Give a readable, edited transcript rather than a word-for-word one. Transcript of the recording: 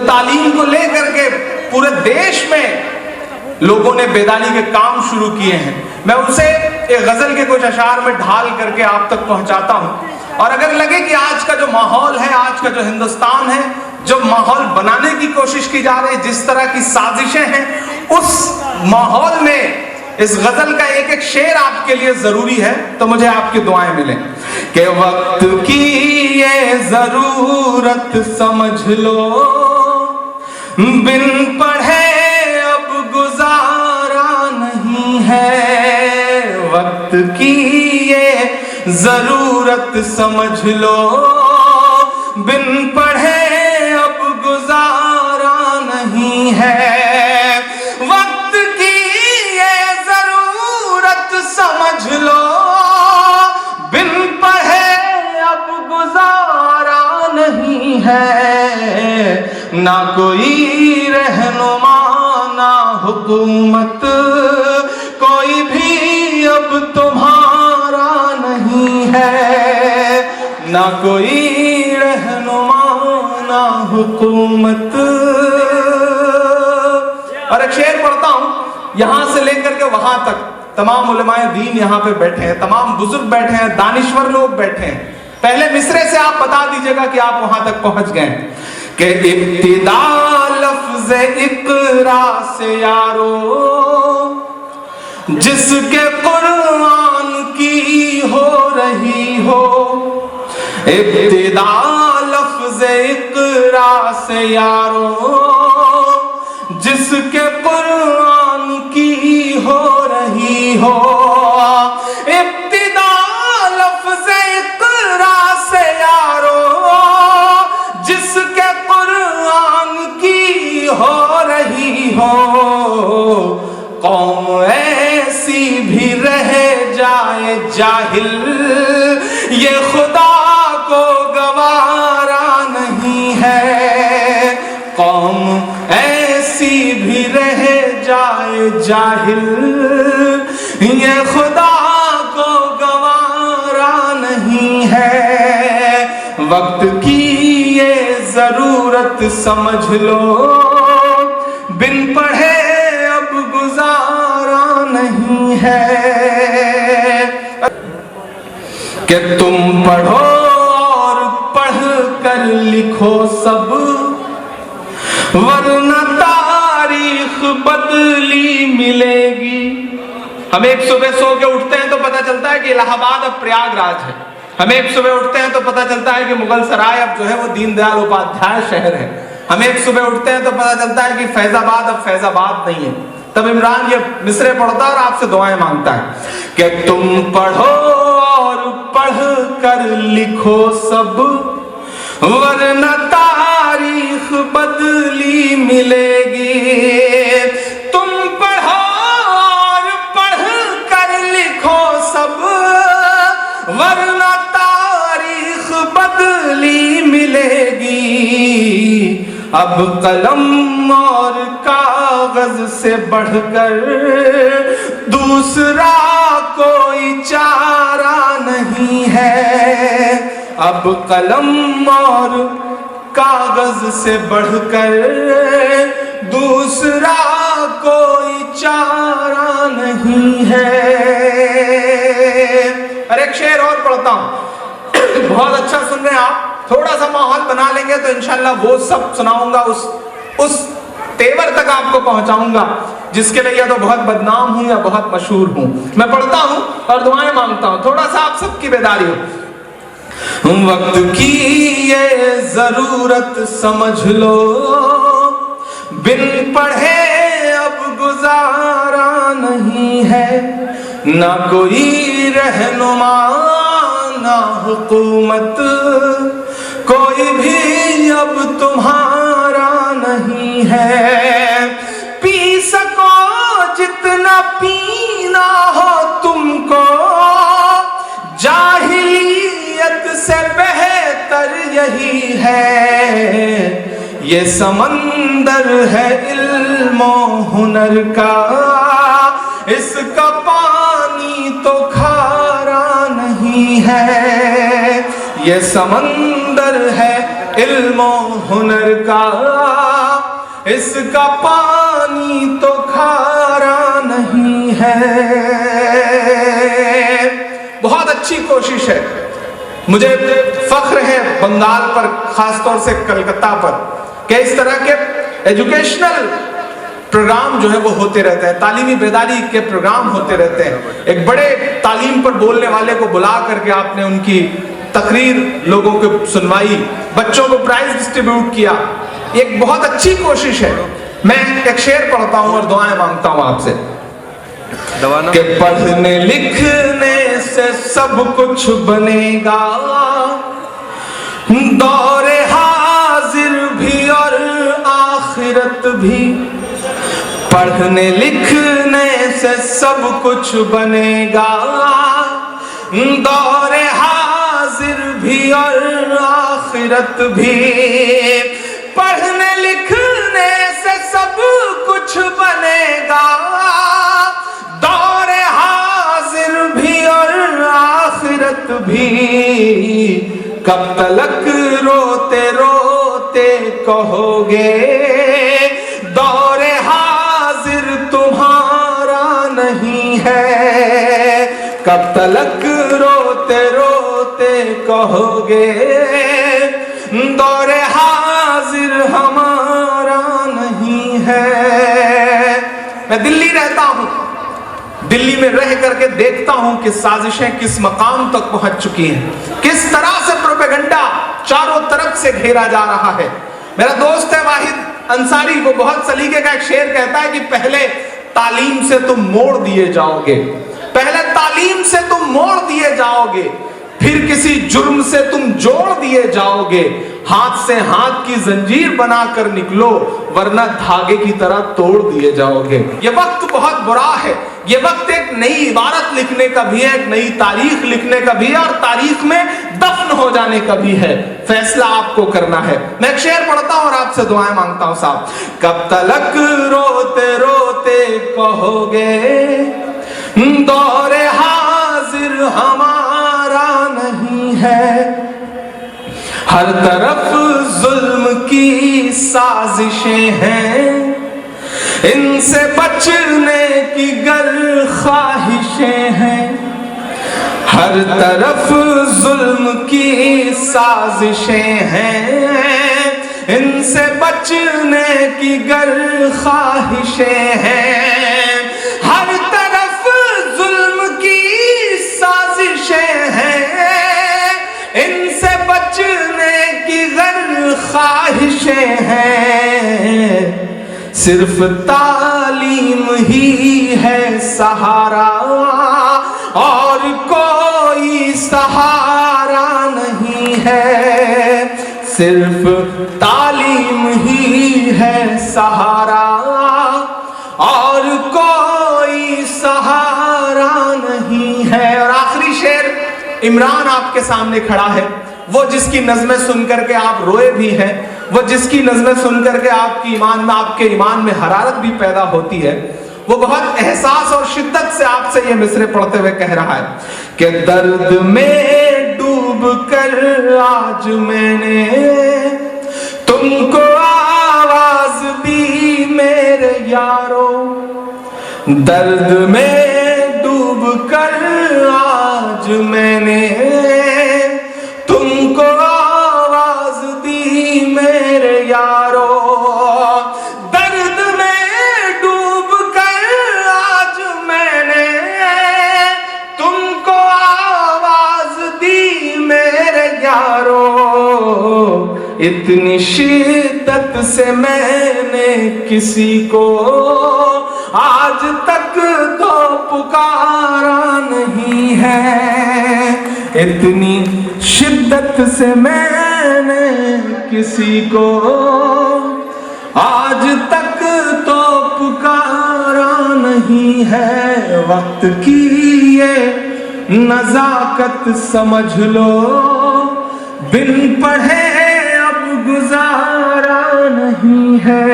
تعلیم کو لے کر کے پورے دیش میں لوگوں نے بیداری کے کام شروع کیے ہیں، میں اسے ایک غزل کے کچھ اشعار میں ڈھال کر کے آپ تک پہنچاتا ہوں۔ اور اگر لگے کہ آج کا جو ماحول ہے، آج کا جو ہندوستان ہے، جو ماحول بنانے کی کوشش کی جا رہی ہے، جس طرح کی سازشیں ہیں، اس ماحول میں اس غزل کا ایک ایک شعر آپ کے لیے ضروری ہے، تو مجھے آپ کی دعائیں ملیں کہ وقت کی یہ ضرورت سمجھ لو، بن پڑھے اب گزارا نہیں ہے، وقت کی یہ ضرورت سمجھ لو، بن پڑھے اب گزارا نہیں ہے، وقت کی یہ ضرورت سمجھ لو، بن پڑھے اب گزارا نہیں ہے، نہ کوئی رہنما نہ حکومت، کوئی بھی اب تمہارا نہیں ہے، نہ کوئی رہنما نہ حکومت۔ اور ایک شعر پڑھتا ہوں، یہاں سے لے کر کے وہاں تک تمام علماء دین یہاں پہ بیٹھے ہیں، تمام بزرگ بیٹھے ہیں، دانشور لوگ بیٹھے ہیں۔ پہلے مصرے سے آپ بتا دیجئے گا کہ آپ وہاں تک پہنچ گئے کہ ابتدا لفظ اقرا سے یارو، جس کے قرآن کی ہو رہی ہو، ابتدا لفظ اقرا سے یارو، جس کے قرآن کی ہو رہی ہو، ابتدا لفظ اقرا سے یارو، جس کے قرآن کی ہو رہی ہو، قوم ایسی بھی رہ جائے جاہل، یہ خدا کو گوارا نہیں ہے، قوم ایسی بھی رہ جائے جاہل، یہ خدا کو گوارا نہیں ہے، وقت کی یہ ضرورت سمجھ لو، بن پڑھے اب گزارا نہیں ہے، کہ تم پڑھو اور پڑھ کر لکھو سب، ورنہ تاریخ بدلی ملے گی۔ ہم ایک صبح سو کے اٹھتے ہیں تو پتہ چلتا ہے کہ الہ آباد اب پریاگ راج ہے، ہم ایک صبح اٹھتے ہیں تو پتہ چلتا ہے کہ مغل سرائے اب جو ہے وہ دین دیال اپادھیائے شہر ہے، ہم ایک صبح اٹھتے ہیں تو پتہ چلتا ہے کہ فیض آباد اب فیض آباد نہیں ہے۔ تب عمران یہ مصرے پڑھتا ہے اور آپ سے دعائیں مانگتا ہے کہ تم پڑھو اور پڑھ کر لکھو سب، ورنہ تاریخ بدلی ملے گی، تم پڑھو اور پڑھ کر لکھو سب، ورنہ تاریخ بدلی ملے گی، اب قلم اور کاغذ سے بڑھ کر دوسرا کوئی چارہ نہیں ہے، اب قلم اور کاغذ سے بڑھ کر دوسرا کوئی چارہ نہیں ہے۔ اور ایک شعر اور پڑھتا ہوں، بہت اچھا سن رہے ہیں آپ، تھوڑا سا ماحول بنا لیں گے تو انشاءاللہ وہ سب سناؤں گا، اس تیور تک آپ کو پہنچاؤں گا جس کے لیے یا تو بہت بدنام ہوں یا بہت مشہور ہوں۔ میں پڑھتا ہوں اور دعائیں مانگتا ہوں، تھوڑا سا آپ سب کی بیداری ہو۔ وقت کی یہ ضرورت سمجھ لو، بن پڑھے اب گزارا نہیں ہے، نہ کوئی رہنما نہ حکومت، کوئی بھی اب تمہارا نہیں ہے، پی سکو جتنا پینا ہو تم کو، جاہلیت سے بہتر یہی ہے، یہ سمندر ہے علم و ہنر کا، اس کا پانی تو کھارا نہیں ہے، یہ سمندر ہے علم و ہنر کا، اس کا پانی تو کھارا نہیں ہے۔ بہت اچھی کوشش ہے، مجھے فخر ہے بنگال پر، خاص طور سے کلکتہ پر، کہ اس طرح کے ایجوکیشنل پروگرام جو ہے وہ ہوتے رہتے ہیں، تعلیمی بیداری کے پروگرام ہوتے رہتے ہیں۔ ایک بڑے تعلیم پر بولنے والے کو بلا کر کے آپ نے ان کی تقریر لوگوں کو سنوائی، بچوں کو پرائز ڈسٹریبیوٹ کیا، یہ ایک بہت اچھی کوشش ہے۔ میں ایک شعر پڑھتا ہوں اور دعائیں مانگتا ہوں آپ سے کہ پڑھنے لکھنے سے سب کچھ بنے گا، دور حاضر بھی اور آخرت بھی۔ پڑھنے لکھنے سے سب کچھ بنے گا، دور حاضر بھی اور آخرت بھی۔ پڑھنے لکھنے سے سب کچھ بنے گا، دور حاضر بھی اور آخرت بھی۔ کب تلک روتے روتے کہو گے دور حاضر تمہارا نہیں ہے؟ کب تلک روتے روتے کہو گے دور حاضر ہمارا نہیں ہے؟ میں دلی رہتا ہوں، دلی میں رہ کر کے دیکھتا ہوں کہ سازشیں کس مقام تک پہنچ چکی ہیں، کس طرح سے پروپیگنڈا چاروں طرف سے گھیرا جا رہا ہے۔ میرا دوست ہے واحد انصاری، وہ بہت سلیقے کا ایک شعر کہتا ہے کہ پہلے تعلیم سے تم موڑ دیے جاؤ گے، پہلے تعلیم سے تم موڑ دیے جاؤ گے، پھر کسی جرم سے تم جوڑ دیے جاؤ گے، ہاتھ سے ہاتھ کی زنجیر بنا کر نکلو ورنہ دھاگے کی طرح توڑ دیے جاؤ گے۔ یہ وقت بہت برا ہے، یہ وقت ایک نئی عبارت لکھنے کا بھی ہے، ایک نئی تاریخ لکھنے کا بھی ہے، اور تاریخ میں دفن ہو جانے کا بھی ہے۔ فیصلہ آپ کو کرنا ہے۔ میں ایک شعر پڑھتا ہوں اور آپ سے دعائیں مانگتا ہوں صاحب۔ کب تلک روتے روتے کہو گے دور حاضر ہمارا نہیں ہے؟ ہر طرف ظلم کی سازشیں ہیں، ان سے بچنے کی گر خواہشیں ہیں۔ ہر طرف ظلم کی سازشیں ہیں، ان سے بچنے کی گر خواہشیں ہیں۔ ہر طرف ظلم کی سازشیں ہیں، ان سے بچنے کی گر خواہشیں ہیں۔ صرف تعلیم ہی ہے سہارا اور کوئی سہارا نہیں ہے۔ صرف تعلیم ہی ہے سہارا اور کوئی سہارا نہیں ہے۔ اور آخری شعر عمران آپ کے سامنے کھڑا ہے، وہ جس کی نظمیں سن کر کے آپ روئے بھی ہیں، وہ جس کی نظمیں سن کر کے آپ کے ایمان میں حرارت بھی پیدا ہوتی ہے، وہ بہت احساس اور شدت سے آپ سے یہ مصرعے پڑھتے ہوئے کہہ رہا ہے کہ درد میں ڈوب کر آج میں نے تم کو آواز دی میرے یارو، درد میں ڈوب کر آج میں نے تم کو آواز دی میرے یارو، درد میں ڈوب کر آج میں نے تم کو آواز دی میرے یارو۔ اتنی شدت سے میں نے کسی کو آج تک تو پکارا نہیں ہے، اتنی شدت سے میں نے کسی کو آج تک تو پکارا نہیں ہے۔ وقت کی یہ نزاکت سمجھ لو، بن پڑھے اب گزارا نہیں ہے۔